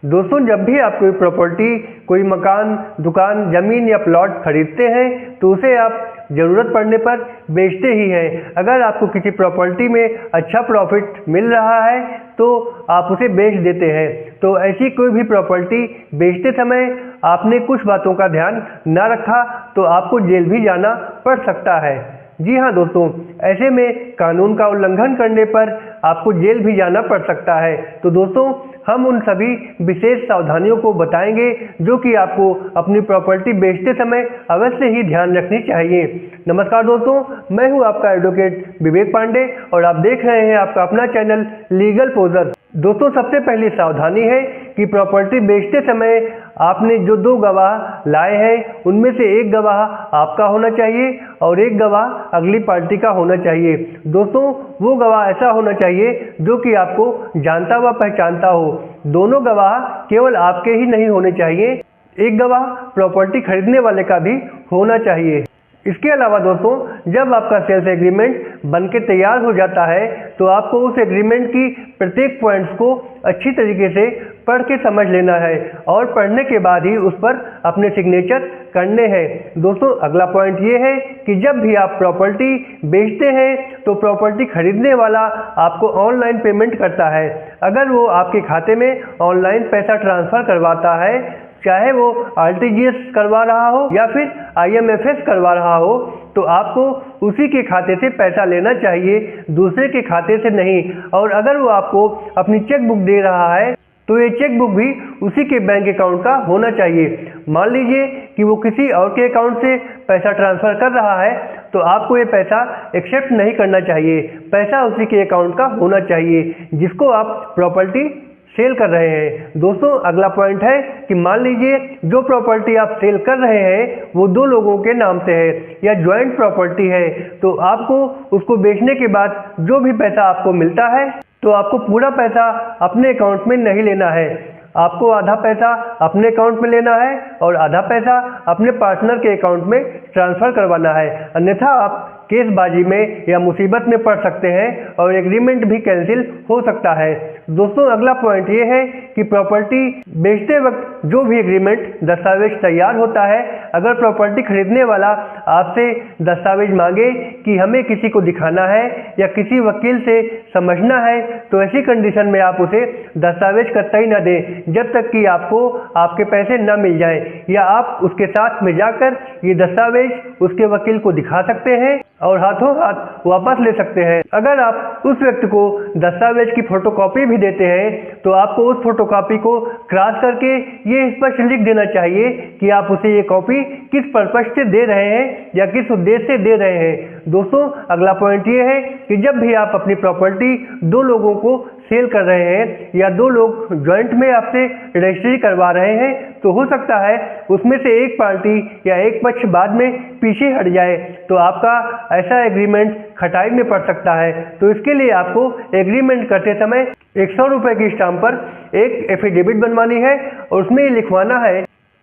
दोस्तों, जब भी आप कोई प्रॉपर्टी, कोई मकान, दुकान, ज़मीन या प्लॉट खरीदते हैं तो उसे आप ज़रूरत पड़ने पर बेचते ही हैं। अगर आपको किसी प्रॉपर्टी में अच्छा प्रॉफिट मिल रहा है तो आप उसे बेच देते हैं। तो ऐसी कोई भी प्रॉपर्टी बेचते समय आपने कुछ बातों का ध्यान ना रखा तो आपको जेल भी जाना पड़ सकता है। जी हाँ दोस्तों, ऐसे में कानून का उल्लंघन करने पर आपको जेल भी जाना पड़ सकता है। तो दोस्तों, हम उन सभी विशेष सावधानियों को बताएंगे जो कि आपको अपनी प्रॉपर्टी बेचते समय अवश्य ही ध्यान रखनी चाहिए। नमस्कार दोस्तों, मैं हूं आपका एडवोकेट विवेक पांडे और आप देख रहे हैं आपका अपना चैनल लीगल पोजर। दोस्तों, सबसे पहली सावधानी है कि प्रॉपर्टी बेचते समय आपने जो 2 गवाह लाए हैं उनमें से एक गवाह आपका होना चाहिए और एक गवाह अगली पार्टी का होना चाहिए। दोस्तों, वो गवाह ऐसा होना चाहिए जो कि आपको जानता व पहचानता हो। दोनों गवाह केवल आपके ही नहीं होने चाहिए, एक गवाह प्रॉपर्टी खरीदने वाले का भी होना चाहिए। इसके अलावा दोस्तों, जब आपका सेल्स एग्रीमेंट बनके तैयार हो जाता है तो आपको उस एग्रीमेंट की प्रत्येक पॉइंट्स को अच्छी तरीके से पढ़ के समझ लेना है और पढ़ने के बाद ही उस पर अपने सिग्नेचर करने हैं। दोस्तों, अगला पॉइंट ये है कि जब भी आप प्रॉपर्टी बेचते हैं तो प्रॉपर्टी खरीदने वाला आपको ऑनलाइन पेमेंट करता है। अगर वो आपके खाते में ऑनलाइन पैसा ट्रांसफ़र करवाता है, चाहे वो RTGS करवा रहा हो या फिर IMFS करवा रहा हो, तो आपको उसी के खाते से पैसा लेना चाहिए, दूसरे के खाते से नहीं। और अगर वो आपको अपनी चेक बुक दे रहा है तो ये चेक बुक भी उसी के बैंक अकाउंट का होना चाहिए। मान लीजिए कि वो किसी और के अकाउंट से पैसा ट्रांसफ़र कर रहा है तो आपको ये पैसा एक्सेप्ट नहीं करना चाहिए। पैसा उसी के अकाउंट का होना चाहिए जिसको आप प्रॉपर्टी सेल कर रहे हैं। दोस्तों, अगला पॉइंट है कि मान लीजिए जो प्रॉपर्टी आप सेल कर रहे हैं वो 2 लोगों के नाम से है या ज्वाइंट प्रॉपर्टी है, तो आपको उसको बेचने के बाद जो भी पैसा आपको मिलता है तो आपको पूरा पैसा अपने अकाउंट में नहीं लेना है। आपको आधा पैसा अपने अकाउंट में लेना है और आधा पैसा अपने पार्टनर के अकाउंट में ट्रांसफ़र करवाना है, अन्यथा आप केसबाजी में या मुसीबत में पड़ सकते हैं और एग्रीमेंट भी कैंसिल हो सकता है। दोस्तों, अगला पॉइंट ये है कि प्रॉपर्टी बेचते वक्त जो भी एग्रीमेंट दस्तावेज तैयार होता है, अगर प्रॉपर्टी खरीदने वाला आपसे दस्तावेज मांगे कि हमें किसी को दिखाना है या किसी वकील से समझना है, तो ऐसी कंडीशन में आप उसे दस्तावेज कतई न दें जब तक कि आपको आपके पैसे न मिल जाएं, या आप उसके साथ में जाकर ये दस्तावेज उसके वकील को दिखा सकते हैं और हाथों हाथ वापस ले सकते हैं। अगर आप उस व्यक्ति को दस्तावेज की फोटोकॉपी भी देते हैं तो आपको उस फोटोकॉपी को क्रॉस करके ये स्पष्ट लिख देना चाहिए कि आप उसे ये कॉपी किस पर्पज से दे रहे हैं या किस उद्देश्य से दे रहे हैं। दोस्तों, अगला पॉइंट ये है कि जब भी आप अपनी प्रॉपर्टी 2 लोगों को सेल कर रहे हैं या 2 लोग ज्वाइंट में आपसे रजिस्ट्री करवा रहे हैं तो हो सकता है उसमें से एक पार्टी या एक पक्ष बाद में पीछे हट जाए, तो आपका ऐसा एग्रीमेंट खटाई में पड़ सकता है। तो इसके लिए आपको एग्रीमेंट करते समय 100 रुपये की स्टाम्प पर एक एफिडेविट बनवानी है और उसमें ये लिखवाना है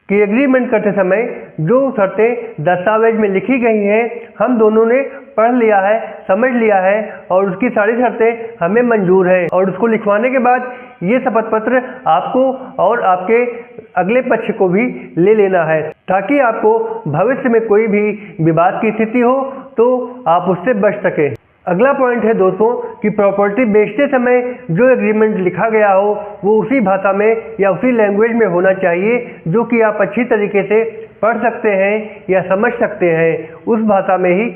कि एग्रीमेंट करते समय जो शर्तें दस्तावेज में लिखी गई हैं हम दोनों ने पढ़ लिया है, समझ लिया है और उसकी सारी शर्तें हमें मंजूर हैं। और उसको लिखवाने के बाद ये शपथ पत्र आपको और आपके अगले पक्ष को भी ले लेना है, ताकि आपको भविष्य में कोई भी विवाद की स्थिति हो तो आप उससे बच सकें। अगला पॉइंट है दोस्तों कि प्रॉपर्टी बेचते समय जो एग्रीमेंट लिखा गया हो वो उसी भाषा में या उसी लैंग्वेज में होना चाहिए जो कि आप अच्छी तरीके से पढ़ सकते हैं या समझ सकते हैं। उस भाषा में ही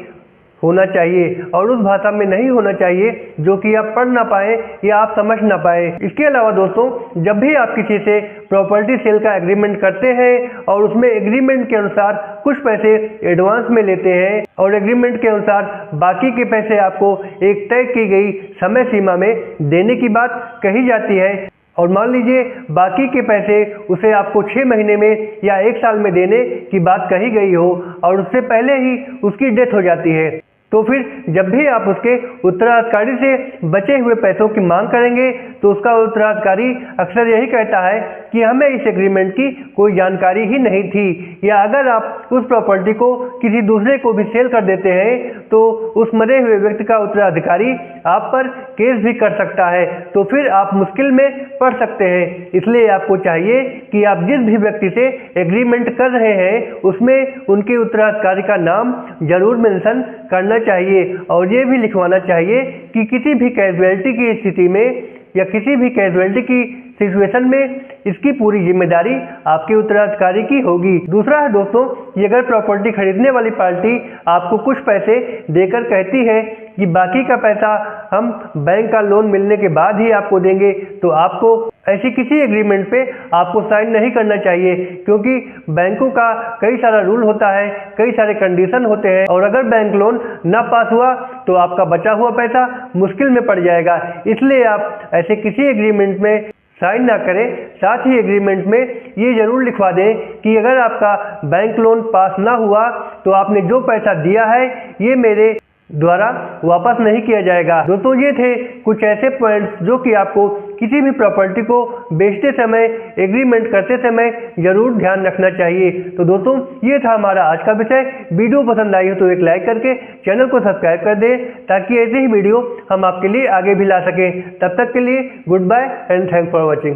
होना चाहिए और उस भाषा में नहीं होना चाहिए जो कि आप पढ़ ना पाएँ या आप समझ ना पाएँ। इसके अलावा दोस्तों, जब भी आप किसी से प्रॉपर्टी सेल का एग्रीमेंट करते हैं और उसमें एग्रीमेंट के अनुसार कुछ पैसे एडवांस में लेते हैं और एग्रीमेंट के अनुसार बाकी के पैसे आपको एक तय की गई समय सीमा में देने की बात कही जाती है, और मान लीजिए बाकी के पैसे उसे आपको 6 महीने में या 1 साल में देने की बात कही गई हो और उससे पहले ही उसकी डेथ हो जाती है, तो फिर जब भी आप उसके उत्तराधिकारी से बचे हुए पैसों की मांग करेंगे तो उसका उत्तराधिकारी अक्सर यही कहता है कि हमें इस एग्रीमेंट की कोई जानकारी ही नहीं थी, या अगर आप उस प्रॉपर्टी को किसी दूसरे को भी सेल कर देते हैं तो उस मरे हुए व्यक्ति का उत्तराधिकारी आप पर केस भी कर सकता है, तो फिर आप मुश्किल में पड़ सकते हैं। इसलिए आपको चाहिए कि आप जिस भी व्यक्ति से एग्रीमेंट कर रहे हैं उसमें उनके उत्तराधिकारी का नाम जरूर मेंशन करना चाहिए, और ये भी लिखवाना चाहिए कि किसी भी कैजुअलिटी की स्थिति में या किसी भी कैजुअलिटी की सिचुएशन में इसकी पूरी जिम्मेदारी आपके उत्तराधिकारी की होगी। दूसरा है दोस्तों, ये अगर प्रॉपर्टी खरीदने वाली पार्टी आपको कुछ पैसे देकर कहती है कि बाकी का पैसा हम बैंक का लोन मिलने के बाद ही आपको देंगे, तो आपको ऐसी किसी एग्रीमेंट पे आपको साइन नहीं करना चाहिए, क्योंकि बैंकों का कई सारा रूल होता है, कई सारे कंडीशन होते हैं, और अगर बैंक लोन ना पास हुआ तो आपका बचा हुआ पैसा मुश्किल में पड़ जाएगा। इसलिए आप ऐसे किसी एग्रीमेंट में साइन ना करें। साथ ही एग्रीमेंट में ये जरूर लिखवा दें कि अगर आपका बैंक लोन पास ना हुआ तो आपने जो पैसा दिया है ये मेरे द्वारा वापस नहीं किया जाएगा। दोस्तों, ये थे कुछ ऐसे पॉइंट्स जो कि आपको किसी भी प्रॉपर्टी को बेचते समय, एग्रीमेंट करते समय जरूर ध्यान रखना चाहिए। तो दोस्तों, ये था हमारा आज का विषय। वीडियो पसंद आई हो तो एक लाइक करके चैनल को सब्सक्राइब कर दें, ताकि ऐसे ही वीडियो हम आपके लिए आगे भी ला सकें। तब तक के लिए good bye and thanks for watching.